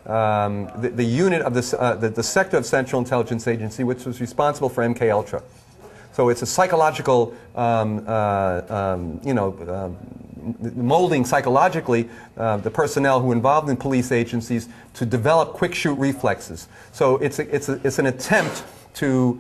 the unit of the sector of Central Intelligence Agency which was responsible for MK Ultra. So it's a psychological, molding psychologically the personnel who are involved in police agencies to develop quick shoot reflexes. So it's an attempt to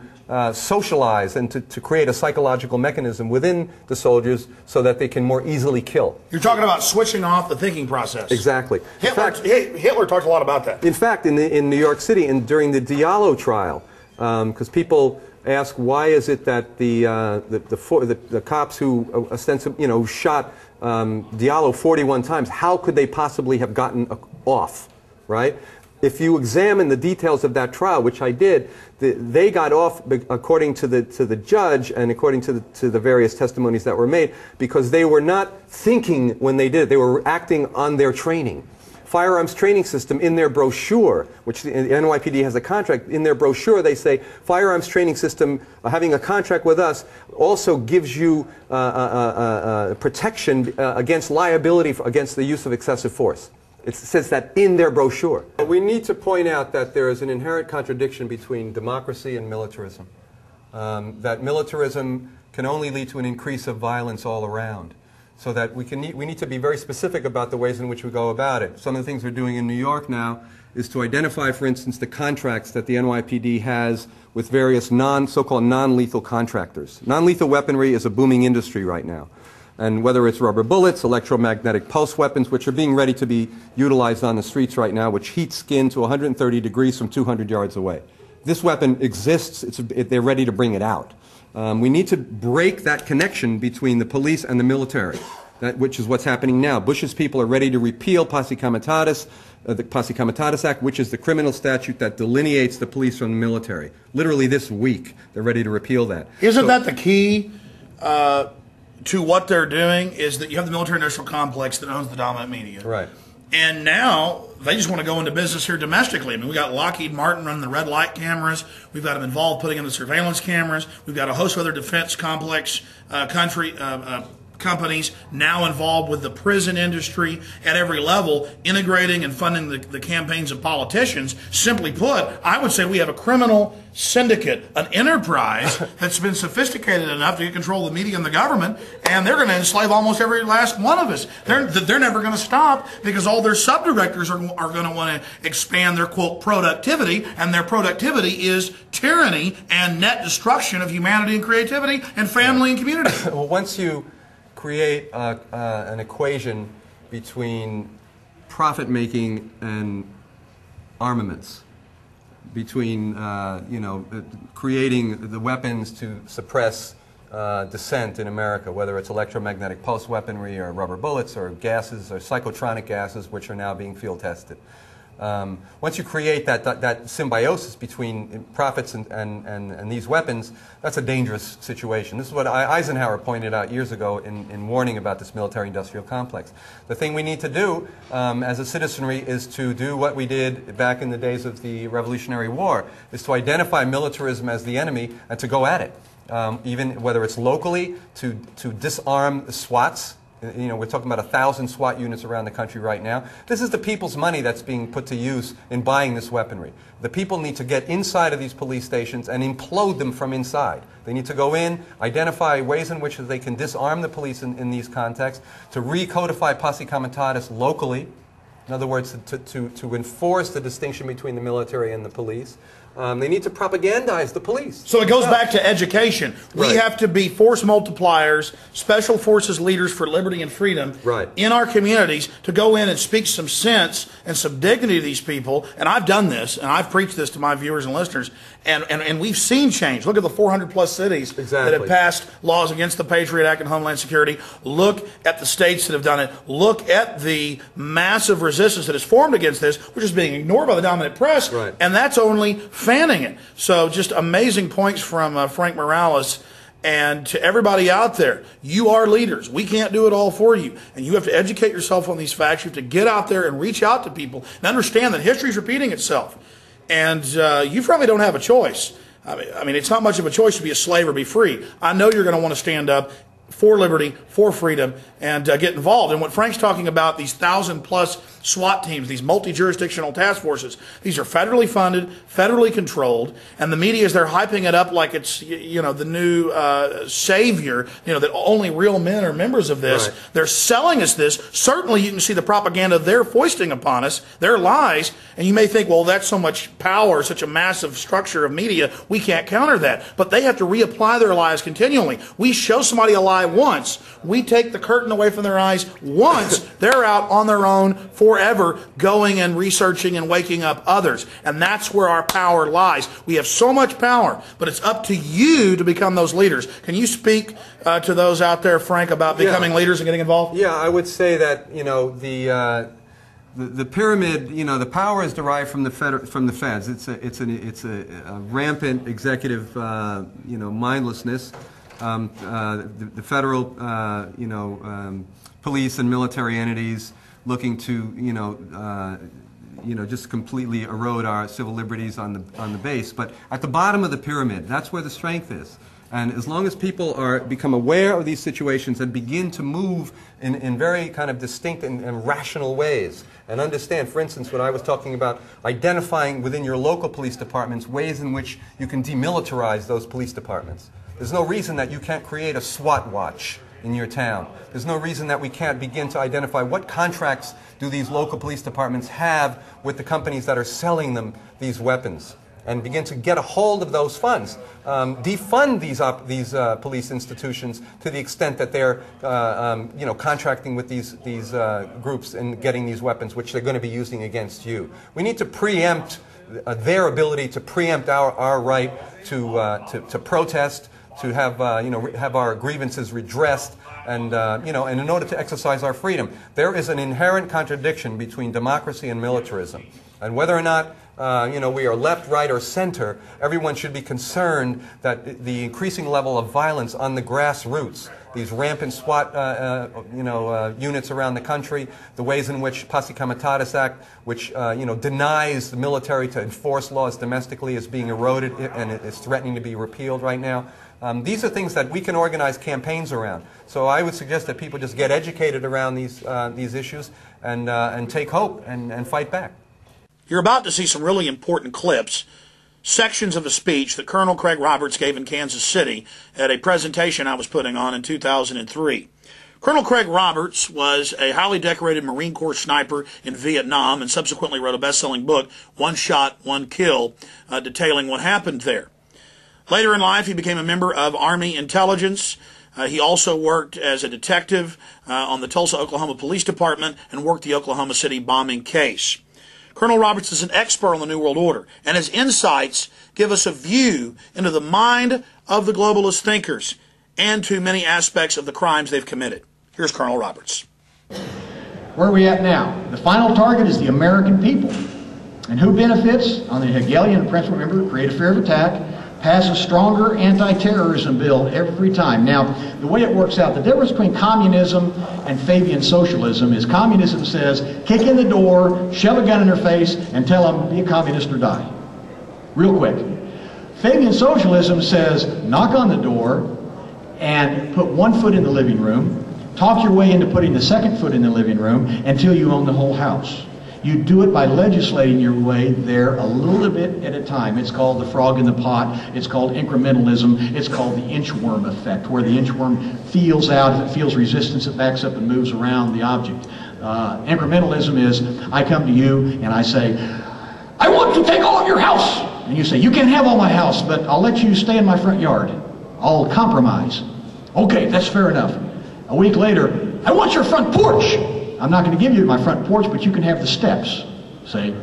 socialize and to create a psychological mechanism within the soldiers so that they can more easily kill. You're talking about switching off the thinking process. Exactly. Hitler talked a lot about that. In fact, in New York City, and during the Diallo trial, because people ask why is it that the cops who ostensibly, shot Diallo 41 times, how could they possibly have gotten off, right? If you examine the details of that trial, which I did, they got off according to the judge and according to the various testimonies that were made because they were not thinking when they did it. They were acting on their training. Firearms training system in their brochure, which the NYPD has a contract, in their brochure they say firearms training system having a contract with us also gives you protection against liability against the use of excessive force. It says that in their brochure. We need to point out that there is an inherent contradiction between democracy and militarism. That militarism can only lead to an increase of violence all around. So that we need to be very specific about the ways in which we go about it. Some of the things we're doing in New York now is to identify, for instance, the contracts that the NYPD has with various so-called non-lethal contractors. Non-lethal weaponry is a booming industry right now. And whether it's rubber bullets, electromagnetic pulse weapons, which are being ready to be utilized on the streets right now, which heat skin to 130 degrees from 200 yards away. This weapon exists. They're ready to bring it out. We need to break that connection between the police and the military, which is what's happening now. Bush's people are ready to repeal Posse Comitatus, the Posse Comitatus Act, which is the criminal statute that delineates the police from the military. Literally this week, they're ready to repeal that. Isn't that the key to what they're doing, is that you have the military-industrial complex that owns the dominant media. Right. And now they just want to go into business here domestically. I mean, we got Lockheed Martin running the red light cameras. We've got them involved putting in the surveillance cameras. We've got a host of other defense complex companies now involved with the prison industry at every level, integrating and funding the campaigns of politicians. Simply put, I would say we have a criminal syndicate, an enterprise that's been sophisticated enough to get control of the media and the government, and they're going to enslave almost every last one of us. They're never going to stop because all their subdirectors are going to want to expand their, quote, productivity, and their productivity is tyranny and net destruction of humanity and creativity and family and community. Well, once you create an equation between profit-making and armaments, between creating the weapons to suppress dissent in America, whether it's electromagnetic pulse weaponry or rubber bullets or gases or psychotronic gases, which are now being field tested. Once you create that symbiosis between profits and these weapons, that's a dangerous situation. This is what Eisenhower pointed out years ago in warning about this military-industrial complex. The thing we need to do as a citizenry is to do what we did back in the days of the Revolutionary War, is to identify militarism as the enemy and to go at it. Even whether it's locally, to disarm the SWATs. You know, we're talking about 1,000 SWAT units around the country right now. This is the people's money that's being put to use in buying this weaponry. The people need to get inside of these police stations and implode them from inside. They need to go in, identify ways in which they can disarm the police in these contexts, to recodify Posse Comitatus locally. In other words, to enforce the distinction between the military and the police. They need to propagandize the police. So it goes back to education. We have to be force multipliers, special forces leaders for liberty and freedom in our communities to go in and speak some sense and some dignity to these people. And I've done this, and I've preached this to my viewers and listeners, and we've seen change. Look at the 400-plus cities that have passed laws against the Patriot Act and Homeland Security. Look at the states that have done it. Look at the massive resistance that has formed against this, which is being ignored by the dominant press, and that's only fanning it. So just amazing points from Frank Morales. And to everybody out there, you are leaders. We can't do it all for you. And you have to educate yourself on these facts. You have to get out there and reach out to people and understand that history is repeating itself. And you probably don't have a choice. I mean, it's not much of a choice to be a slave or be free. I know you're going to want to stand up for liberty, for freedom, and get involved. And what Frank's talking about, these 1,000+ SWAT teams, these multi-jurisdictional task forces, these are federally funded, federally controlled, and the media is there hyping it up like it's, you know, the new savior, you know, that only real men are members of this. Right. They're selling us this. Certainly you can see the propaganda they're foisting upon us, their lies, and you may think, well, that's so much power, such a massive structure of media, we can't counter that. But they have to reapply their lies continually. We show somebody a lie once, we take the curtain away from their eyes once, they're out on their own forever, going and researching and waking up others. And that's where our power lies. We have so much power, but it's up to you to become those leaders. Can you speak to those out there, Frank, about becoming leaders and getting involved? Yeah, I would say that, you know, the pyramid, you know, the power is derived from the feds. It's a rampant executive, you know, mindlessness. The federal, you know, police and military entities looking to, you know, just completely erode our civil liberties on the base. But at the bottom of the pyramid, that's where the strength is. And as long as people become aware of these situations and begin to move in very kind of distinct and rational ways, and understand, for instance, what I was talking about, identifying within your local police departments ways in which you can demilitarize those police departments. There's no reason that you can't create a SWAT watch in your town. There's no reason that we can't begin to identify what contracts do these local police departments have with the companies that are selling them these weapons, and begin to get a hold of those funds. Defund these police institutions to the extent that they're you know, contracting with these groups and getting these weapons, which they're going to be using against you. We need to preempt their ability to preempt our right to protest, to have you know, have our grievances redressed, and you know, and in order to exercise our freedom. There is an inherent contradiction between democracy and militarism, and whether or not you know, we are left, right, or center, everyone should be concerned that the increasing level of violence on the grassroots, these rampant SWAT you know, units around the country, the ways in which Posse Comitatus Act, which you know, denies the military to enforce laws domestically, is being eroded and it is threatening to be repealed right now. These are things that we can organize campaigns around. So I would suggest that people just get educated around these issues and take hope and fight back. You're about to see some really important clips, sections of a speech that Colonel Craig Roberts gave in Kansas City at a presentation I was putting on in 2003. Colonel Craig Roberts was a highly decorated Marine Corps sniper in Vietnam and subsequently wrote a best-selling book, One Shot, One Kill, detailing what happened there. Later in life, he became a member of Army intelligence. He also worked as a detective on the Tulsa, Oklahoma Police Department and worked the Oklahoma City bombing case. Colonel Roberts is an expert on the New World Order, and his insights give us a view into the mind of the globalist thinkers and to many aspects of the crimes they've committed. Here's Colonel Roberts. Where are we at now? The final target is the American people. And who benefits? On the Hegelian principle, remember, create a fear of attack, pass a stronger anti-terrorism bill every time. Now, the way it works out, the difference between communism and Fabian socialism is communism says, kick in the door, shove a gun in their face, and tell them, be a communist or die. Real quick. Fabian socialism says, knock on the door and put one foot in the living room, talk your way into putting the second foot in the living room until you own the whole house. You do it by legislating your way there a little bit at a time. It's called the frog in the pot. It's called incrementalism. It's called the inchworm effect, where the inchworm feels out. If it feels resistance, it backs up and moves around the object. Incrementalism is, I come to you and I say, I want to take all of your house. And you say, you can't have all my house, but I'll let you stay in my front yard. I'll compromise. Okay, that's fair enough. A week later, I want your front porch. I'm not going to give you my front porch, but you can have the steps. See?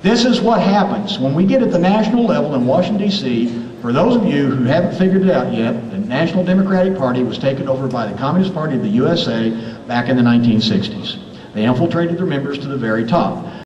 This is what happens when we get at the national level in Washington, D.C. For those of you who haven't figured it out yet, the National Democratic Party was taken over by the Communist Party of the USA back in the 1960s. They infiltrated their members to the very top.